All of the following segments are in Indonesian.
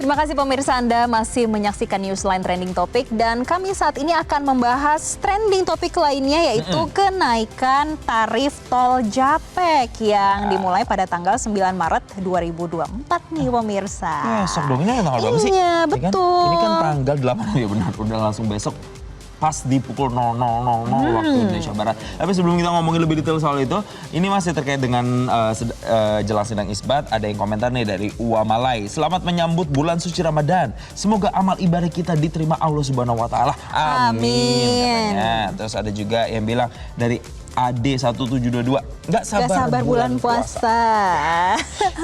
Terima kasih pemirsa, Anda masih menyaksikan Newsline Trending Topic dan kami saat ini akan membahas trending topik lainnya yaitu kenaikan tarif tol Japek yang dimulai pada tanggal 9 Maret 2024 nih pemirsa. Besok dong, ini tanggal berapa sih? Iya, betul. Ini kan tanggal 8 ya benar, udah langsung besok. Pas di pukul 00.00 waktu Indonesia Barat. Tapi sebelum kita ngomongin lebih detail soal itu, ini masih terkait dengan jelang sidang isbat. Ada yang komentar nih dari Uwa Malai. Selamat menyambut bulan suci Ramadan. Semoga amal ibadah kita diterima Allah Subhanahu Wa Taala. Amin. Katanya. Terus ada juga yang bilang dari AD1722, nggak sabar bulan puasa.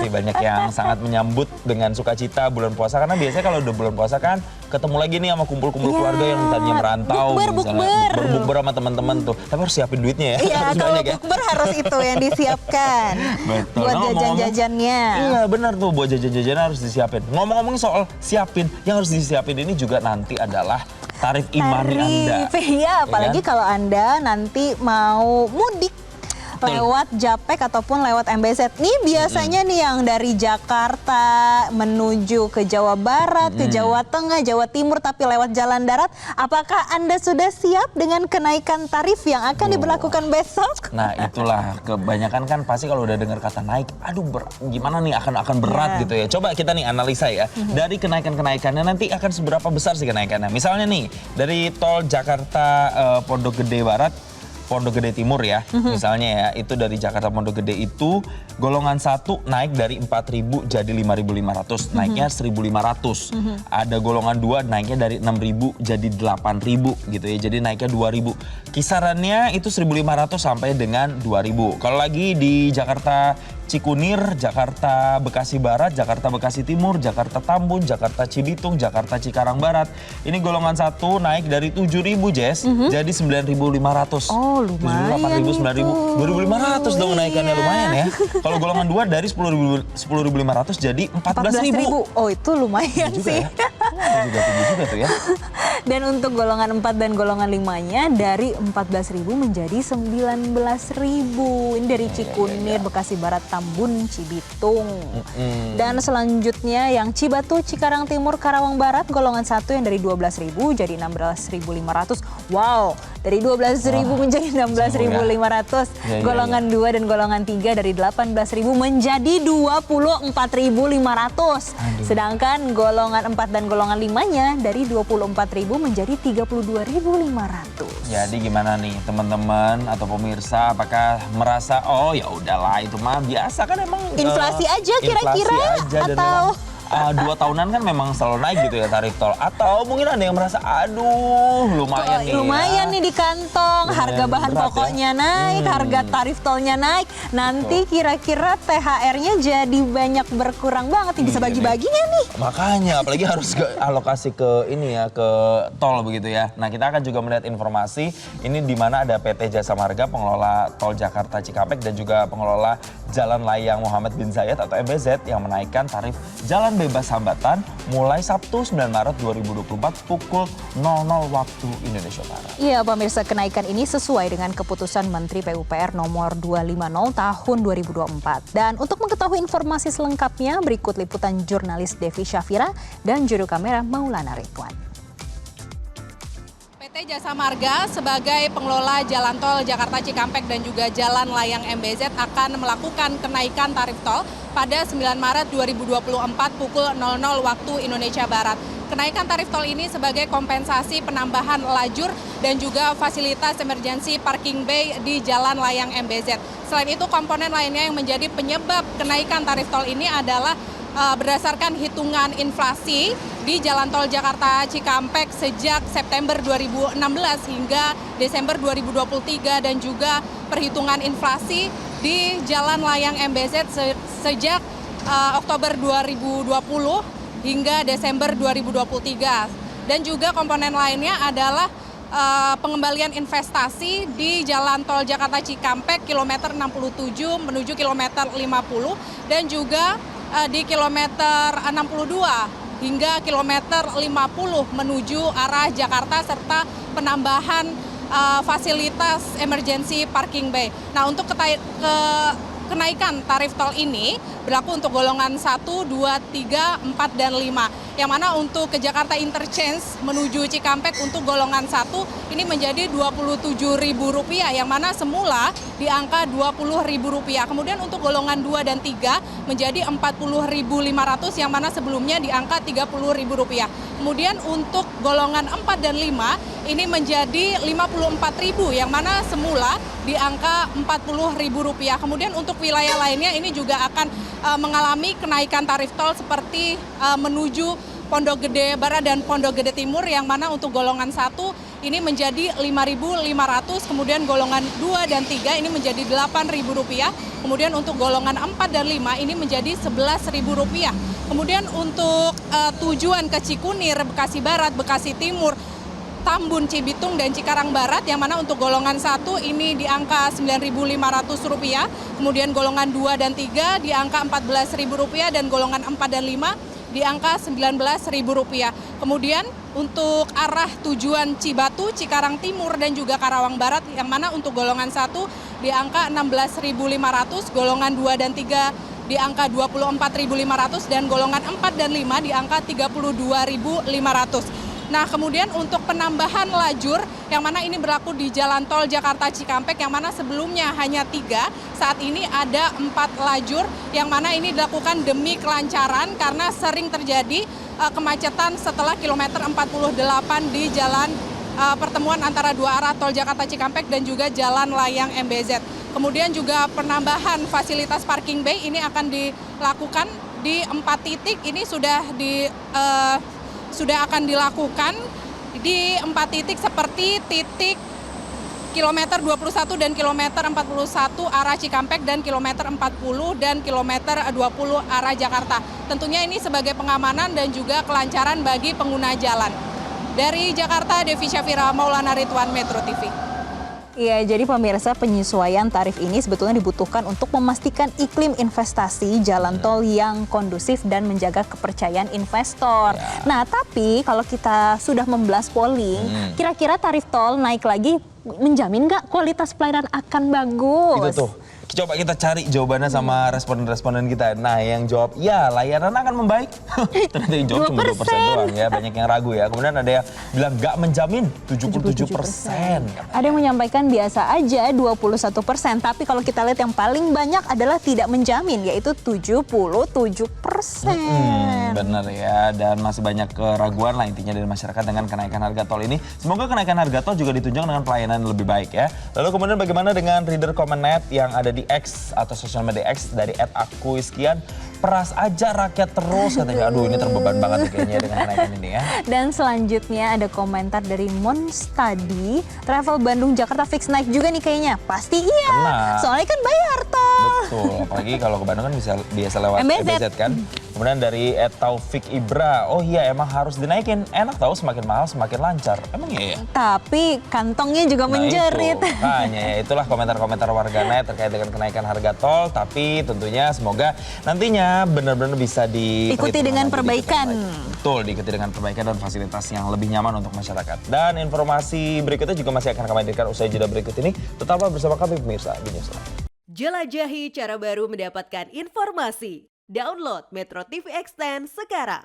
Nih, banyak yang sangat menyambut dengan sukacita bulan puasa karena biasanya kalau udah bulan puasa kan ketemu lagi nih sama kumpul-kumpul keluarga yang tadinya merantau, bukber sama teman-teman tuh. Tapi harus siapin duitnya ya. Iya, kalau bukber harus itu yang disiapkan. Betul. Buat jajan-jajannya. Iya benar tuh, buat jajan-jajan harus disiapin. Ngomong-ngomong soal siapin, yang harus disiapin ini juga nanti adalah tarif imani Anda. Iya, apalagi kalau Anda nanti mau mudik lewat Japek ataupun lewat MBZ. Nih biasanya nih yang dari Jakarta menuju ke Jawa Barat, ke Jawa Tengah, Jawa Timur tapi lewat jalan darat. Apakah Anda sudah siap dengan kenaikan tarif yang akan diberlakukan besok? Nah itulah, kebanyakan kan pasti kalau udah dengar kata naik, aduh gimana nih akan berat gitu ya. Coba kita nih analisa ya, dari kenaikannya nanti akan seberapa besar sih kenaikannya. Misalnya nih, dari tol Jakarta Pondok Gede Barat, Pondok Gede Timur ya, misalnya ya, itu dari Jakarta Pondok Gede itu golongan 1 naik dari 4.000 jadi 5.500, naiknya 1.500. Ada golongan 2 naiknya dari 6.000 jadi 8.000 gitu ya, jadi naiknya 2.000. Kisarannya itu 1.500 sampai dengan 2.000. Kalau lagi di Jakarta Cikunir, Jakarta Bekasi Barat, Jakarta Bekasi Timur, Jakarta Tambun, Jakarta Cibitung, Jakarta Cikarang Barat. Ini golongan 1 naik dari 7.000 Jess, jadi 9.500. Oh lumayan 8.000, 9.000, 2.500 dong naikannya, lumayan ya. Kalau golongan 2 dari 10.500 jadi 14.000. Oh itu lumayan sih. Ya? Juga tinggi juga tuh ya. Dan untuk golongan 4 dan golongan 5-nya dari 14.000 menjadi 19.000. Ini dari Cikunir, Bekasi Barat, Tambun, Cibitung. Dan selanjutnya yang Cibatu, Cikarang Timur, Karawang Barat, golongan 1 yang dari 12.000 jadi 16.500. Wow, dari 12.000 menjadi 16.500. Golongan 2 dan golongan 3 dari 18.000 menjadi 24.500. Sedangkan golongan 4 dan golongan 5-nya dari 24.000 menjadi 32.500. Jadi gimana nih teman-teman atau pemirsa, apakah merasa oh ya udahlah itu mah biasa kan, emang inflasi aja kira-kira atau 2 tahunan kan memang selalu naik gitu ya tarif tol, atau mungkin ada yang merasa aduh lumayan nih di kantong, harga bahan pokoknya naik, harga tarif tolnya naik, nanti kira-kira THR-nya jadi banyak berkurang banget nih, bisa bagi-baginya nih. Makanya apalagi harus alokasi ke ini ya, ke tol begitu ya. Nah kita akan juga melihat informasi ini di mana ada PT Jasa Marga, pengelola tol Jakarta Cikampek dan juga pengelola Jalan Layang Muhammad bin Zayed atau MBZ yang menaikkan tarif jalan bebas hambatan mulai Sabtu 9 Maret 2024 pukul 00 waktu Indonesia Barat. Iya pemirsa, kenaikan ini sesuai dengan keputusan Menteri PUPR nomor 250 tahun 2024. Dan untuk mengetahui informasi selengkapnya berikut liputan jurnalis Devi Syafira dan juru kamera Maulana Ridwan. PT Jasa Marga sebagai pengelola jalan tol Jakarta Cikampek dan juga Jalan Layang MBZ akan melakukan kenaikan tarif tol pada 9 Maret 2024 pukul 00 waktu Indonesia Barat. Kenaikan tarif tol ini sebagai kompensasi penambahan lajur dan juga fasilitas emergency parking bay di Jalan Layang MBZ. Selain itu, komponen lainnya yang menjadi penyebab kenaikan tarif tol ini adalah berdasarkan hitungan inflasi di Jalan Tol Jakarta Cikampek sejak September 2016 hingga Desember 2023 dan juga perhitungan inflasi di Jalan Layang MBZ sejak Oktober 2020 hingga Desember 2023. Dan juga komponen lainnya adalah pengembalian investasi di Jalan Tol Jakarta Cikampek kilometer 67 menuju kilometer 50 dan juga di kilometer 62 hingga kilometer 50 menuju arah Jakarta serta penambahan fasilitas emergency parking bay. Nah, untuk kenaikan tarif tol ini berlaku untuk golongan 1, 2, 3, 4, dan 5. Yang mana untuk ke Jakarta Interchange menuju Cikampek untuk golongan 1 ini menjadi Rp27.000, yang mana semula di angka Rp20.000. Kemudian untuk golongan 2 dan 3 menjadi Rp40.500, yang mana sebelumnya di angka Rp30.000. Kemudian untuk golongan 4 dan 5 ini menjadi Rp54.000, yang mana semula di angka Rp40.000. Kemudian untuk wilayah lainnya ini juga akan mengalami kenaikan tarif tol seperti menuju Pondok Gede Barat dan Pondok Gede Timur, yang mana untuk golongan 1 ini menjadi Rp5.500, kemudian golongan 2 dan 3 ini menjadi Rp8.000, kemudian untuk golongan 4 dan 5 ini menjadi Rp11.000. Kemudian untuk tujuan ke Cikunir, Bekasi Barat, Bekasi Timur, Tambun, Cibitung, dan Cikarang Barat, yang mana untuk golongan 1 ini di angka Rp9.500, kemudian golongan 2 dan 3 di angka Rp14.000, dan golongan 4 dan 5 di angka Rp19.000. Kemudian untuk arah tujuan Cibatu, Cikarang Timur, dan juga Karawang Barat, yang mana untuk golongan 1 di angka Rp16.500, golongan 2 dan 3 di angka Rp24.500, dan golongan 4 dan 5 di angka Rp32.500. Nah, kemudian untuk penambahan lajur yang mana ini berlaku di Jalan Tol Jakarta Cikampek, yang mana sebelumnya hanya 3, saat ini ada 4 lajur, yang mana ini dilakukan demi kelancaran karena sering terjadi kemacetan setelah kilometer 48 di jalan pertemuan antara dua arah Tol Jakarta Cikampek dan juga Jalan Layang MBZ. Kemudian juga penambahan fasilitas parking bay ini akan dilakukan di 4 titik. Ini sudah akan dilakukan di 4 titik, seperti titik kilometer 21 dan kilometer 41 arah Cikampek, dan kilometer 40 dan kilometer 20 arah Jakarta. Tentunya ini sebagai pengamanan dan juga kelancaran bagi pengguna jalan. Dari Jakarta, Devi Syafira Maulana Ridwan, Metro TV. Iya, jadi pemirsa, penyesuaian tarif ini sebetulnya dibutuhkan untuk memastikan iklim investasi jalan tol yang kondusif dan menjaga kepercayaan investor. Ya. Nah, tapi kalau kita sudah membelas polling, kira-kira tarif tol naik lagi menjamin nggak kualitas pelayanan akan bagus? Itu tuh. Coba kita cari jawabannya sama responden-responden kita. Nah, yang jawab ya layanan akan membaik. Ternyata yang jawab cuma 2% doang ya. Banyak yang ragu ya. Kemudian ada yang bilang nggak menjamin, 77%. Ada yang menyampaikan biasa aja, 21%. Tapi kalau kita lihat yang paling banyak adalah tidak menjamin, yaitu 77%. Bener ya. Dan masih banyak keraguan lah intinya dari masyarakat dengan kenaikan harga tol ini. Semoga kenaikan harga tol juga ditunjang dengan pelayanan yang lebih baik ya. Lalu kemudian bagaimana dengan reader comment yang ada di X atau sosial media X dari @akuiskian, peras aja rakyat terus katanya. Aduh, ini terbeban banget nih kayaknya dengan kenaikan ini ya. Dan selanjutnya ada komentar dari Monstadi, travel Bandung Jakarta fix naik juga nih kayaknya. Pasti iya. Kena. Soalnya kan bayar tol. Betul, apalagi kalau ke Bandung kan biasa lewat MBZ. MBZ kan. Kemudian dari @taufik Ibra, oh iya emang harus dinaikin. Enak tahu semakin mahal semakin lancar. Emang iya ya? Tapi kantongnya juga menjerit. Itu, makanya ya, itulah komentar-komentar warganet terkait dengan kenaikan harga tol. Tapi tentunya semoga nantinya benar-benar bisa Ikuti dengan perbaikan. Betul, diikuti dengan perbaikan dan fasilitas yang lebih nyaman untuk masyarakat. Dan informasi berikutnya juga masih akan kami hadirkan usai jeda berikut ini. Tetaplah bersama kami pemirsa di Newsline. Jelajahi cara baru mendapatkan informasi. Download Metro TV Extend sekarang.